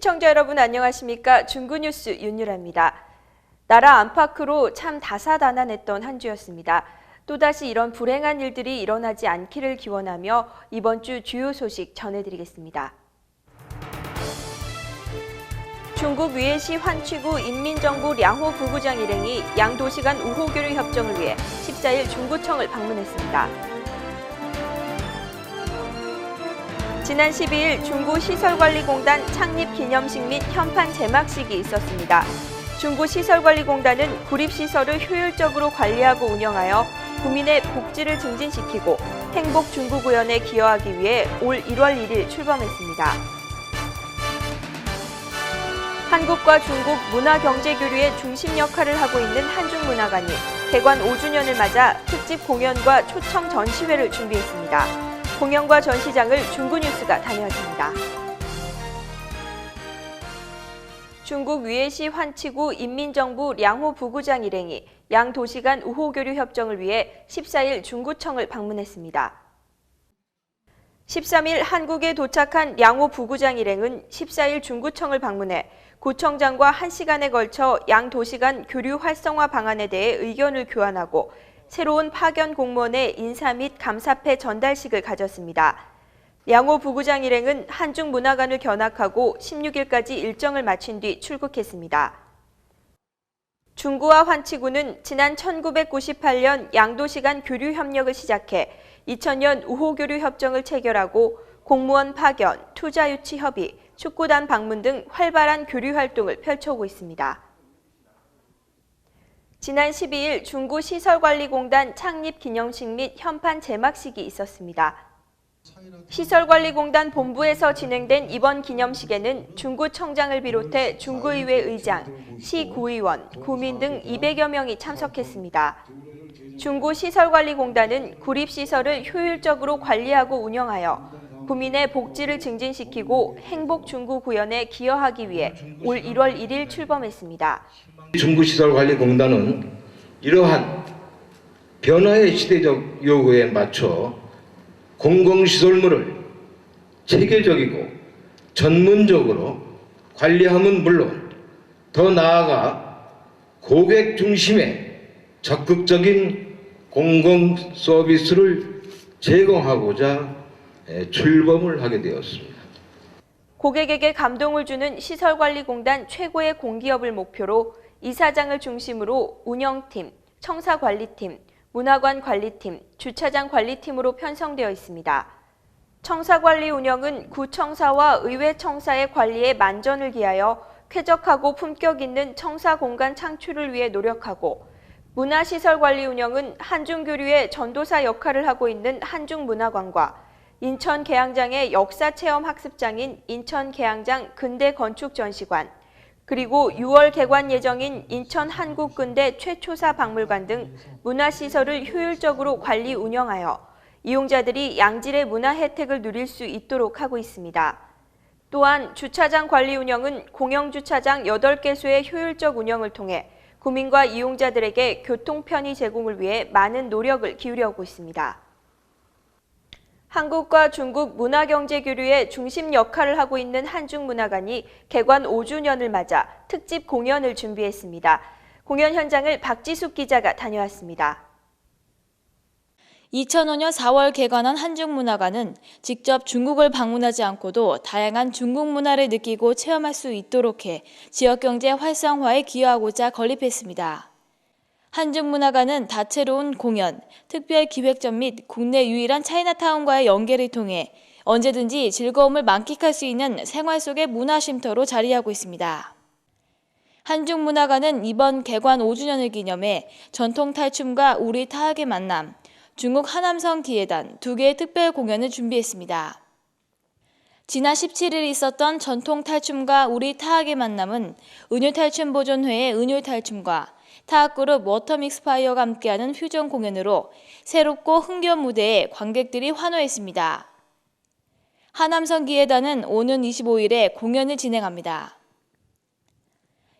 시청자 여러분 안녕하십니까? 중구뉴스 윤유라입니다. 나라 안팎으로 참 다사다난했던 한 주였습니다. 또다시 이런 불행한 일들이 일어나지 않기를 기원하며 이번 주 주요 소식 전해드리겠습니다. 중국 위에시 환취구 인민정부 량호 부부장 일행이 양도시 간 우호교류 협정을 위해 14일 중구청을 방문했습니다. 지난 12일 중구시설관리공단 창립 기념식 및 현판 제막식이 있었습니다. 중구시설관리공단은 구립시설을 효율적으로 관리하고 운영하여 국민의 복지를 증진시키고 행복중구구현에 기여하기 위해 올 1월 1일 출범했습니다. 한국과 중국 문화경제교류의 중심 역할을 하고 있는 한중문화관이 개관 5주년을 맞아 특집 공연과 초청 전시회를 준비했습니다. 공연과 전시장을 중구뉴스가 다녀왔습니다. 중국 위에시 환취구 인민정부 량호 부부장 일행이 양 도시 간 우호교류 협정을 위해 14일 중구청을 방문했습니다. 13일 한국에 도착한 량호 부부장 일행은 14일 중구청을 방문해 구청장과 1시간에 걸쳐 양 도시 간 교류 활성화 방안에 대해 의견을 교환하고 새로운 파견 공무원의 인사 및 감사패 전달식을 가졌습니다. 량호 부부장 일행은 한중문화관을 견학하고 16일까지 일정을 마친 뒤 출국했습니다. 중구와 환취구는 지난 1998년 양도시 간 교류 협력을 시작해 2000년 우호교류 협정을 체결하고 공무원 파견, 투자 유치 협의, 축구단 방문 등 활발한 교류 활동을 펼쳐오고 있습니다. 지난 12일 중구시설관리공단 창립 기념식 및 현판 제막식이 있었습니다. 시설관리공단 본부에서 진행된 이번 기념식에는 중구청장을 비롯해 중구의회 의장, 시구의원, 구민 등 200여 명이 참석했습니다. 중구시설관리공단은 구립시설을 효율적으로 관리하고 운영하여 국민의 복지를 증진시키고 행복중구구현에 기여하기 위해 올 1월 1일 출범했습니다. 중구시설관리공단은 이러한 변화의 시대적 요구에 맞춰 공공시설물을 체계적이고 전문적으로 관리함은 물론 더 나아가 고객 중심의 적극적인 공공 서비스를 제공하고자 출범을 하게 되었습니다. 고객에게 감동을 주는 시설관리공단 최고의 공기업을 목표로 이사장을 중심으로 운영팀, 청사관리팀, 문화관 관리팀, 주차장 관리팀으로 편성되어 있습니다. 청사관리 운영은 구청사와 의회청사의 관리에 만전을 기하여 쾌적하고 품격 있는 청사 공간 창출을 위해 노력하고, 문화시설관리 운영은 한중교류의 전도사 역할을 하고 있는 한중문화관과 인천계양장의 역사체험 학습장인 인천계양장 근대건축전시관, 그리고 6월 개관 예정인 인천 한국근대 최초사 박물관 등 문화시설을 효율적으로 관리 운영하여 이용자들이 양질의 문화 혜택을 누릴 수 있도록 하고 있습니다. 또한 주차장 관리 운영은 공영주차장 8개소의 효율적 운영을 통해 구민과 이용자들에게 교통 편의 제공을 위해 많은 노력을 기울여오고 있습니다. 한국과 중국 문화경제교류의 중심 역할을 하고 있는 한중문화관이 개관 5주년을 맞아 특집 공연을 준비했습니다. 공연 현장을 박지숙 기자가 다녀왔습니다. 2005년 4월 개관한 한중문화관은 직접 중국을 방문하지 않고도 다양한 중국 문화를 느끼고 체험할 수 있도록 해 지역경제 활성화에 기여하고자 건립했습니다. 한중문화관은 다채로운 공연, 특별 기획전 및 국내 유일한 차이나타운과의 연계를 통해 언제든지 즐거움을 만끽할 수 있는 생활 속의 문화쉼터로 자리하고 있습니다. 한중문화관은 이번 개관 5주년을 기념해 전통탈춤과 우리 타악의 만남, 중국 하남성 기예단 2개의 특별 공연을 준비했습니다. 지난 17일 있었던 전통탈춤과 우리 타악의 만남은 은율탈춤보존회의 은율탈춤과 타악그룹 워터믹스파이어가 함께하는 퓨전 공연으로 새롭고 흥겨운 무대에 관객들이 환호했습니다. 하남성 기예단은 오는 25일에 공연을 진행합니다.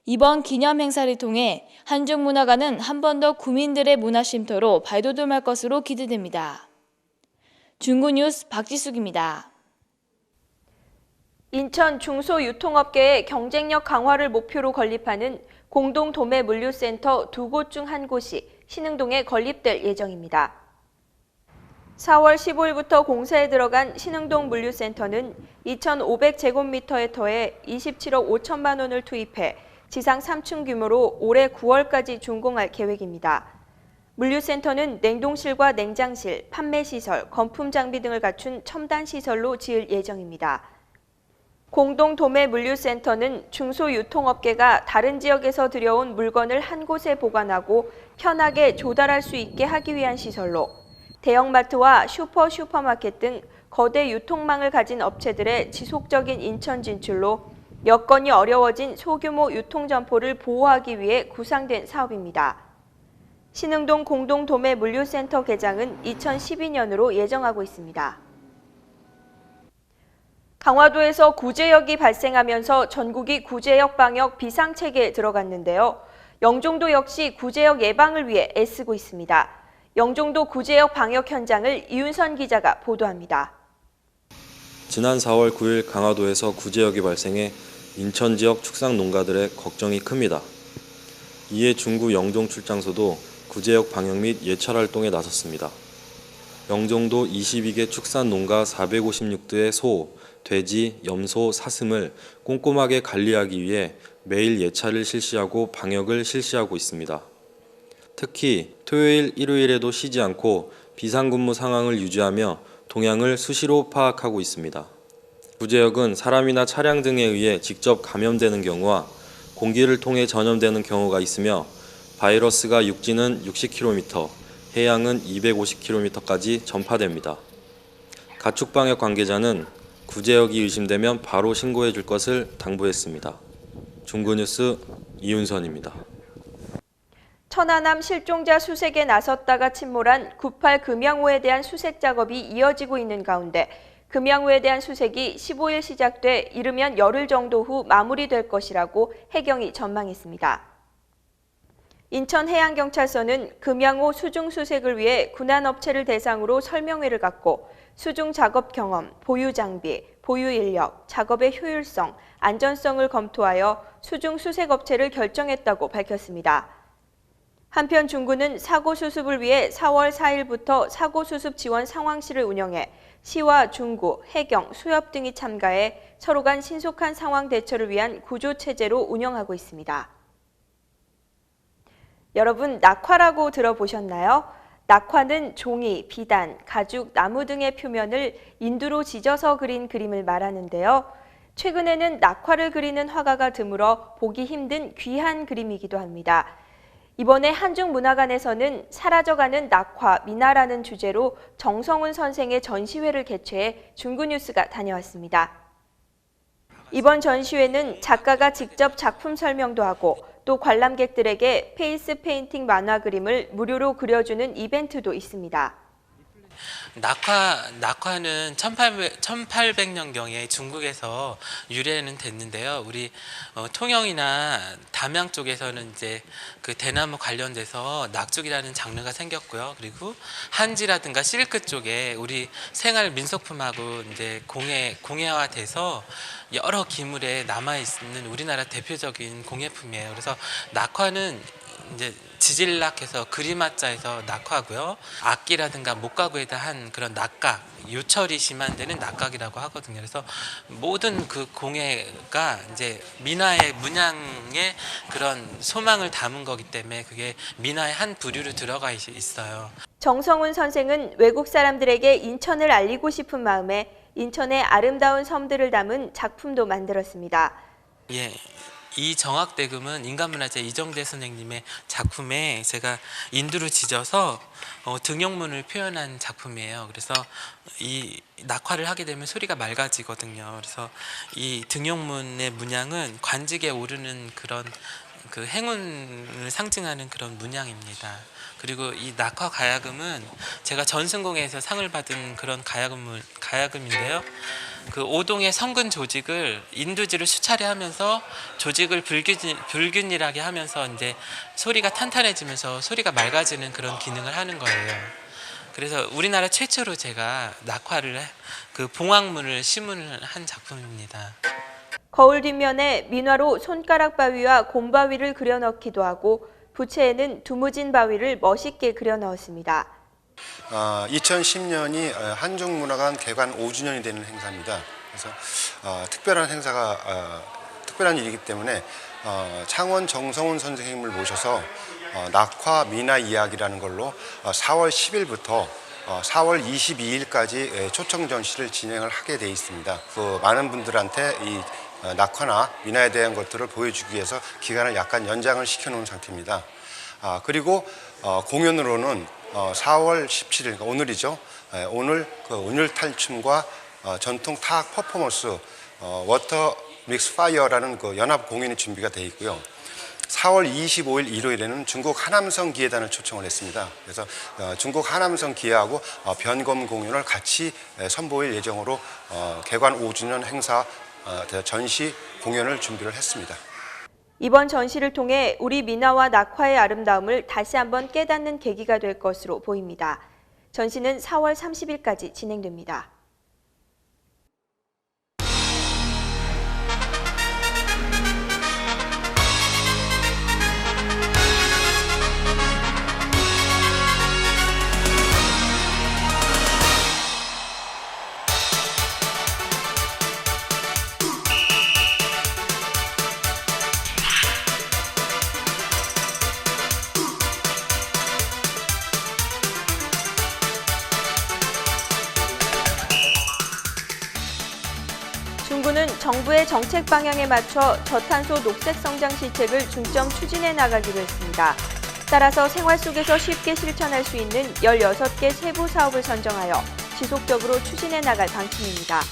이번 기념 행사를 통해 한중문화관은 한 번 더 구민들의 문화쉼터로 발돋움할 것으로 기대됩니다. 중구뉴스 박지숙입니다. 인천 중소유통업계의 경쟁력 강화를 목표로 건립하는 공동도매 물류센터 2곳 중 한 곳이 신흥동에 건립될 예정입니다. 4월 15일부터 공사에 들어간 신흥동 물류센터는 2,500제곱미터에 더해 27억 5천만 원을 투입해 지상 3층 규모로 올해 9월까지 준공할 계획입니다. 물류센터는 냉동실과 냉장실, 판매시설, 건품장비 등을 갖춘 첨단 시설로 지을 예정입니다. 공동도매 물류센터는 중소유통업계가 다른 지역에서 들여온 물건을 한 곳에 보관하고 편하게 조달할 수 있게 하기 위한 시설로 대형마트와 슈퍼마켓 등 거대 유통망을 가진 업체들의 지속적인 인천 진출로 여건이 어려워진 소규모 유통점포를 보호하기 위해 구상된 사업입니다. 신흥동 공동도매 물류센터 개장은 2012년으로 예정하고 있습니다. 강화도에서 구제역이 발생하면서 전국이 구제역 방역 비상체계에 들어갔는데요. 영종도 역시 구제역 예방을 위해 애쓰고 있습니다. 영종도 구제역 방역 현장을 이윤선 기자가 보도합니다. 지난 4월 9일 강화도에서 구제역이 발생해 인천 지역 축산 농가들의 걱정이 큽니다. 이에 중구 영종 출장소도 구제역 방역 및 예찰 활동에 나섰습니다. 영종도 22개 축산 농가 456대의 소, 돼지, 염소, 사슴을 꼼꼼하게 관리하기 위해 매일 예찰을 실시하고 방역을 실시하고 있습니다. 특히 토요일, 일요일에도 쉬지 않고 비상근무 상황을 유지하며 동향을 수시로 파악하고 있습니다. 구제역은 사람이나 차량 등에 의해 직접 감염되는 경우와 공기를 통해 전염되는 경우가 있으며 바이러스가 육지는 60km, 해양은 250km까지 전파됩니다. 가축방역 관계자는 구제역이 의심되면 바로 신고해 줄 것을 당부했습니다. 중구뉴스 이윤선입니다. 천안함 실종자 수색에 나섰다가 침몰한 98 금양호에 대한 수색 작업이 이어지고 있는 가운데 금양호에 대한 수색이 15일 시작돼 이르면 열흘 정도 후 마무리될 것이라고 해경이 전망했습니다. 인천해양경찰서는 금양호 수중 수색을 위해 군안업체를 대상으로 설명회를 갖고 수중 작업 경험, 보유 장비, 보유 인력, 작업의 효율성, 안전성을 검토하여 수중 수색업체를 결정했다고 밝혔습니다. 한편 중구는 사고 수습을 위해 4월 4일부터 사고 수습 지원 상황실을 운영해 시와 중구, 해경, 수협 등이 참가해 서로 간 신속한 상황 대처를 위한 구조체제로 운영하고 있습니다. 여러분, 낙화라고 들어보셨나요? 낙화는 종이, 비단, 가죽, 나무 등의 표면을 인두로 지져서 그린 그림을 말하는데요. 최근에는 낙화를 그리는 화가가 드물어 보기 힘든 귀한 그림이기도 합니다. 이번에 한중문화관에서는 사라져가는 낙화, 미나라는 주제로 정성훈 선생의 전시회를 개최해 중구뉴스가 다녀왔습니다. 이번 전시회는 작가가 직접 작품 설명도 하고 또 관람객들에게 페이스 페인팅 만화 그림을 무료로 그려주는 이벤트도 있습니다. 낙화는 1800년경에 중국에서 유래는 됐는데요. 우리 통영이나 담양 쪽에서는 이제 그 대나무 관련돼서 낙죽이라는 장르가 생겼고요. 그리고 한지라든가 실크 쪽에 우리 생활 민속품하고 이제 공예화돼서 여러 기물에 남아 있는 우리나라 대표적인 공예품이에요. 그래서 낙화는 이제 지질락해서 그림화자에서 낙화고요. 악기라든가 목가구에다 한 그런 낙각, 요철이 심한 데는 낙각이라고 하거든요. 그래서 모든 그 공예가 이제 민화의 문양의 그런 소망을 담은 거기 때문에 그게 민화의 한 부류로 들어가 있어요. 정성훈 선생은 외국 사람들에게 인천을 알리고 싶은 마음에 인천의 아름다운 섬들을 담은 작품도 만들었습니다. 예. 이 정학대금은 인간문화재 이정대 선생님의 작품에 제가 인두를 지져서 등용문을 표현한 작품이에요. 그래서 이 낙화를 하게 되면 소리가 맑아지거든요. 그래서 이 등용문의 문양은 관직에 오르는 그런 그 행운을 상징하는 그런 문양입니다. 그리고 이 낙화 가야금은 제가 전승공회에서 상을 받은 그런 가야금인데요. 그 오동의 성근 조직을 인두질을 수차례 하면서 조직을 불균일하게 하면서 이제 소리가 탄탄해지면서 소리가 맑아지는 그런 기능을 하는 거예요. 그래서 우리나라 최초로 제가 낙화를 그 봉황문을 시문을 한 작품입니다. 거울 뒷면에 민화로 손가락 바위와 곰바위를 그려 넣기도 하고 부채에는 두무진 바위를 멋있게 그려 넣었습니다. 2010년이 한중문화관 개관 5주년이 되는 행사입니다. 그래서 특별한 행사가 특별한 일이기 때문에 창원 정성훈 선생님을 모셔서 낙화 민화 이야기라는 걸로 4월 10일부터 4월 22일까지 초청 전시를 진행을 하게 돼 있습니다. 그 많은 분들한테 이 낙화나 민화에 대한 것들을 보여주기 위해서 기간을 약간 연장을 시켜놓은 상태입니다. 그리고 공연으로는 4월 17일, 그러니까 오늘이죠. 오늘 그 운율 탈춤과 전통 타악 퍼포먼스 워터 믹스 파이어라는 그 연합 공연이 준비가 되어 있고요. 4월 25일 일요일에는 중국 하남성 기예단을 초청을 했습니다. 그래서 중국 하남성 기예하고 변검 공연을 같이 선보일 예정으로 개관 5주년 행사 전시 공연을 준비를 했습니다. 이번 전시를 통해 우리 민화와 낙화의 아름다움을 다시 한번 깨닫는 계기가 될 것으로 보입니다. 전시는 4월 30일까지 진행됩니다. 중구는 정부의 정책 방향에 맞춰 저탄소 녹색 성장 실책을 중점 추진해 나가기로 했습니다. 따라서 생활 속에서 쉽게 실천할 수 있는 16개 세부 사업을 선정하여 지속적으로 추진해 나갈 방침입니다.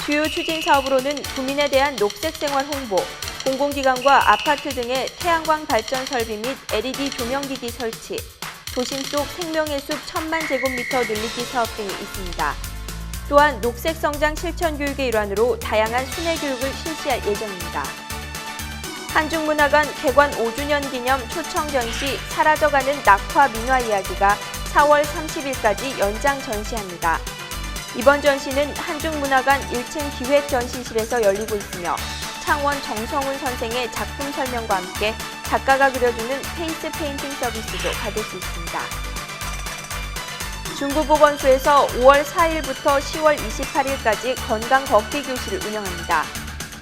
주요 추진 사업으로는 국민에 대한 녹색 생활 홍보, 공공기관과 아파트 등의 태양광 발전 설비 및 LED 조명기기 설치, 도심 속 생명의 숲 1000만 제곱미터 늘리기 사업 등이 있습니다. 또한 녹색 성장 실천 교육의 일환으로 다양한 순회 교육을 실시할 예정입니다. 한중문화관 개관 5주년 기념 초청 전시 사라져가는 낙화 민화 이야기가 4월 30일까지 연장 전시합니다. 이번 전시는 한중문화관 1층 기획 전시실에서 열리고 있으며 창원 정성훈 선생의 작품 설명과 함께 작가가 그려주는 페이스 페인팅 서비스도 받을 수 있습니다. 중구보건소에서 5월 4일부터 10월 28일까지 건강 걷기 교실을 운영합니다.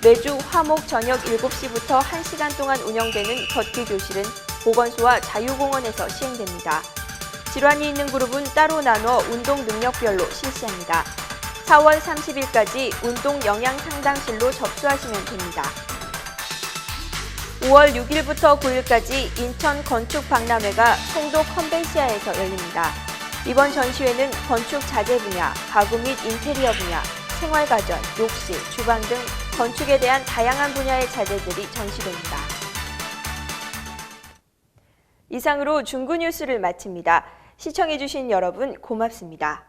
매주 화목 저녁 7시부터 1시간 동안 운영되는 걷기 교실은 보건소와 자유공원에서 시행됩니다. 질환이 있는 그룹은 따로 나눠 운동 능력별로 실시합니다. 4월 30일까지 운동 영양 상담실로 접수하시면 됩니다. 5월 6일부터 9일까지 인천 건축 박람회가 송도 컨벤시아에서 열립니다. 이번 전시회는 건축 자재 분야, 가구 및 인테리어 분야, 생활가전, 욕실, 주방 등 건축에 대한 다양한 분야의 자재들이 전시됩니다. 이상으로 중구 뉴스를 마칩니다. 시청해주신 여러분 고맙습니다.